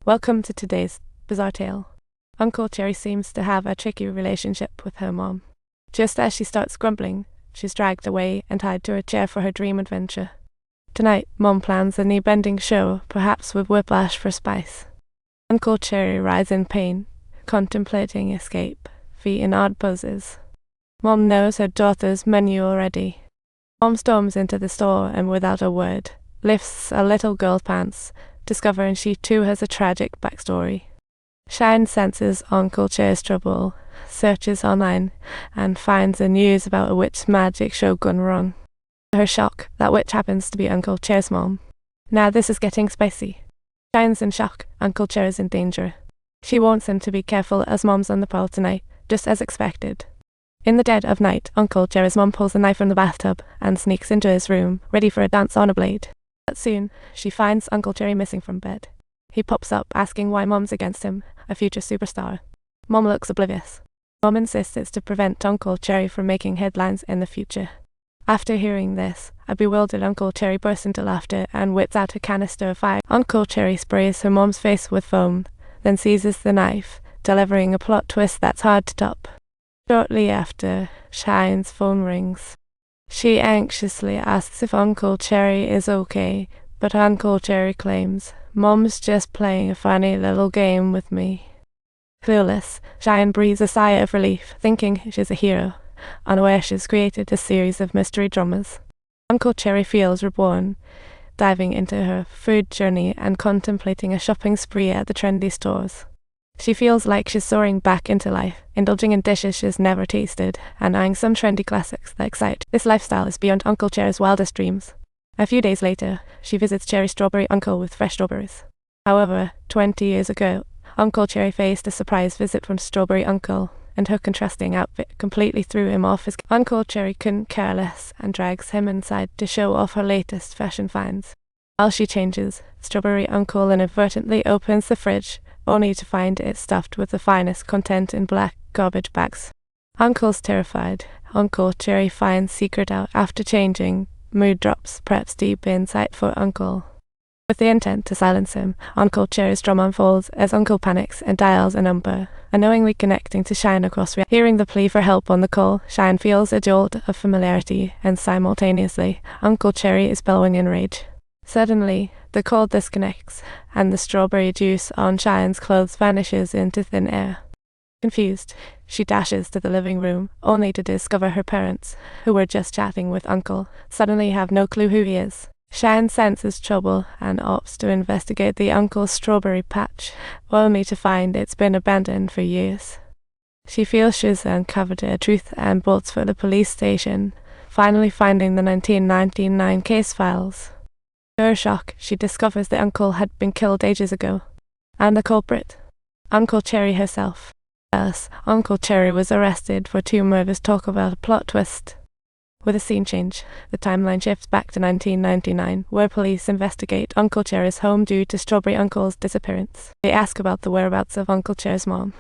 Welcome to today's bizarre tale. Uncle Cherry seems to have a tricky relationship with her mom. Just as she starts grumbling, she's dragged away and tied to a chair for her dream adventure. Tonight, Mom plans a knee-bending show, perhaps with whiplash for spice. Uncle Cherry writhes in pain, contemplating escape, feet in odd poses. Mom knows her daughter's menu already. Mom storms into the store and without a word, lifts a little girl's pants, discovering she too has a tragic backstory. Shine senses Uncle Cherry's trouble, searches online, and finds the news about a witch magic show gone wrong. To her shock, that witch happens to be Uncle Cherry's mom. Now this is getting spicy. Shine's in shock, Uncle Cherry's in danger. She warns him to be careful as Mom's on the prowl tonight, just as expected. In the dead of night, Uncle Cherry's mom pulls a knife from the bathtub and sneaks into his room, ready for a dance on a blade. But soon, she finds Uncle Cherry missing from bed. He pops up asking why Mom's against him, a future superstar. Mom looks oblivious. Mom insists it's to prevent Uncle Cherry from making headlines in the future. After hearing this, a bewildered Uncle Cherry bursts into laughter and whips out a canister of fire. Uncle Cherry sprays her mom's face with foam, then seizes the knife, delivering a plot twist that's hard to top. Shortly after, Shine's phone rings. She anxiously asks if Uncle Cherry is okay, but Uncle Cherry claims, "Mom's just playing a funny little game with me." Clueless, Shine breathes a sigh of relief, thinking she's a hero, unaware she's created a series of mystery dramas. Uncle Cherry feels reborn, diving into her food journey and contemplating a shopping spree at the trendy stores. She feels like she's soaring back into life, indulging in dishes she's never tasted, and eyeing some trendy classics that excite. This lifestyle is beyond Uncle Cherry's wildest dreams. A few days later, she visits Cherry's strawberry uncle with fresh strawberries. However, 20 years ago, Uncle Cherry faced a surprise visit from Strawberry Uncle, and her contrasting outfit completely threw him off his game. Uncle Cherry couldn't care less and drags him inside to show off her latest fashion finds. While she changes, Strawberry Uncle inadvertently opens the fridge, only to find it stuffed with the finest content in black garbage bags. Uncle's terrified. Uncle Cherry finds secret out after changing. Mood drops, preps deep insight for Uncle. With the intent to silence him, Uncle Cherry's drama unfolds as Uncle panics and dials a number, unknowingly connecting to Shine across reality. Hearing the plea for help on the call, Shine feels a jolt of familiarity, and simultaneously, Uncle Cherry is bellowing in rage. Suddenly, the call disconnects, and the strawberry juice on Shine's clothes vanishes into thin air. Confused, she dashes to the living room, only to discover her parents, who were just chatting with Uncle, suddenly have no clue who he is. Shine senses trouble and opts to investigate the Uncle's strawberry patch, only to find it's been abandoned for years. She feels she's uncovered a truth and bolts for the police station, finally finding the 1999 case files. To her shock, she discovers the uncle had been killed ages ago. And the culprit? Uncle Cherry herself. Thus, Uncle Cherry was arrested for 2 murders. Talk about a plot twist. With a scene change, the timeline shifts back to 1999, where police investigate Uncle Cherry's home due to Strawberry Uncle's disappearance. They ask about the whereabouts of Uncle Cherry's mom.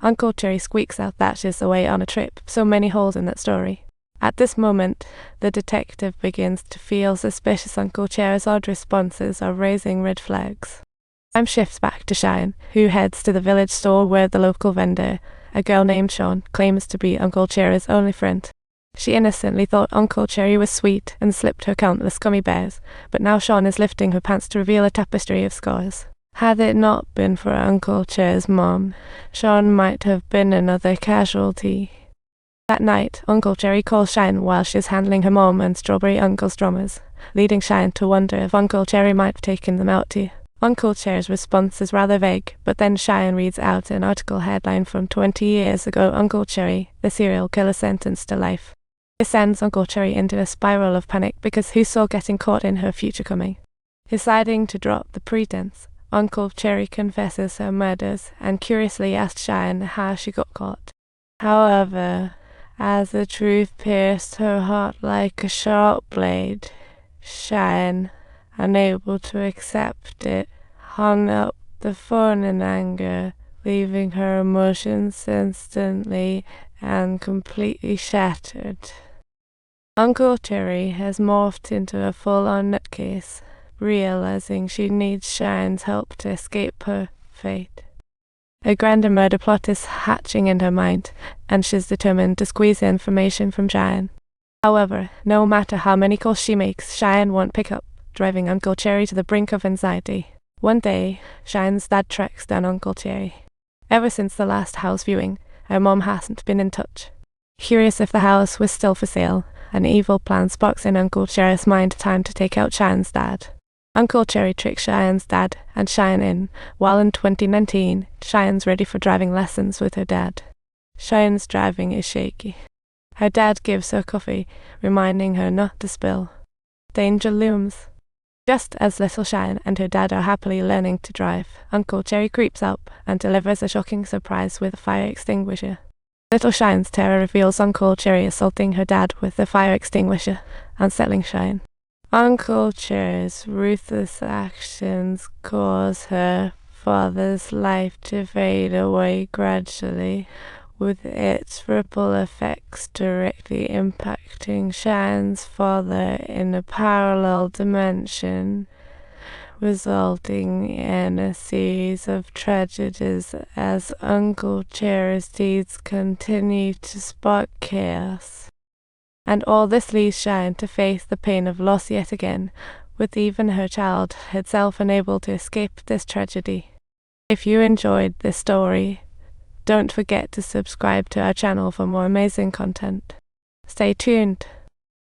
Uncle Cherry squeaks out that she's away on a trip, so many holes in that story. At this moment, the detective begins to feel suspicious. Uncle Cherry's odd responses are raising red flags. Time shifts back to Shine, who heads to the village store where the local vendor, a girl named Sean, claims to be Uncle Cherry's only friend. She innocently thought Uncle Cherry was sweet and slipped her countless gummy bears, but now Sean is lifting her pants to reveal a tapestry of scars. Had it not been for Uncle Cherry's mom, Sean might have been another casualty. That night, Uncle Cherry calls Shine while she's handling her mom and Strawberry Uncle's dramas, leading Shine to wonder if Uncle Cherry might have taken them out too. Uncle Cherry's response is rather vague, but then Shine reads out an article headline from 20 years ago: Uncle Cherry, the serial killer sentenced to life. This sends Uncle Cherry into a spiral of panic because who saw getting caught in her future coming? Deciding to drop the pretense, Uncle Cherry confesses her murders and curiously asks Shine how she got caught. However, as the truth pierced her heart like a sharp blade, Shine, unable to accept it, hung up the phone in anger, leaving her emotions instantly and completely shattered. Uncle Cherry has morphed into a full-on nutcase, realizing she needs Shine's help to escape her fate. A grander murder plot is hatching in her mind, and she's determined to squeeze the information from Cheyenne. However, no matter how many calls she makes, Cheyenne won't pick up, driving Uncle Cherry to the brink of anxiety. One day, Cheyenne's dad tracks down Uncle Cherry. Ever since the last house viewing, her mom hasn't been in touch. Curious if the house was still for sale, an evil plan sparks in Uncle Cherry's mind time to take out Cheyenne's dad. Uncle Cherry tricks Cheyenne's dad and Cheyenne in, while in 2019, Cheyenne's ready for driving lessons with her dad. Cheyenne's driving is shaky. Her dad gives her coffee, reminding her not to spill. Danger looms. Just as little Cheyenne and her dad are happily learning to drive, Uncle Cherry creeps up and delivers a shocking surprise with a fire extinguisher. Little Cheyenne's terror reveals Uncle Cherry assaulting her dad with the fire extinguisher, unsettling Cheyenne. Uncle Cherry's ruthless actions cause her father's life to fade away gradually, with its ripple effects directly impacting Cheyenne's father in a parallel dimension, resulting in a series of tragedies as Uncle Cherry's deeds continue to spark chaos. And all this leaves Cheyenne to face the pain of loss yet again, with even her child itself unable to escape this tragedy. If you enjoyed this story, don't forget to subscribe to our channel for more amazing content. Stay tuned.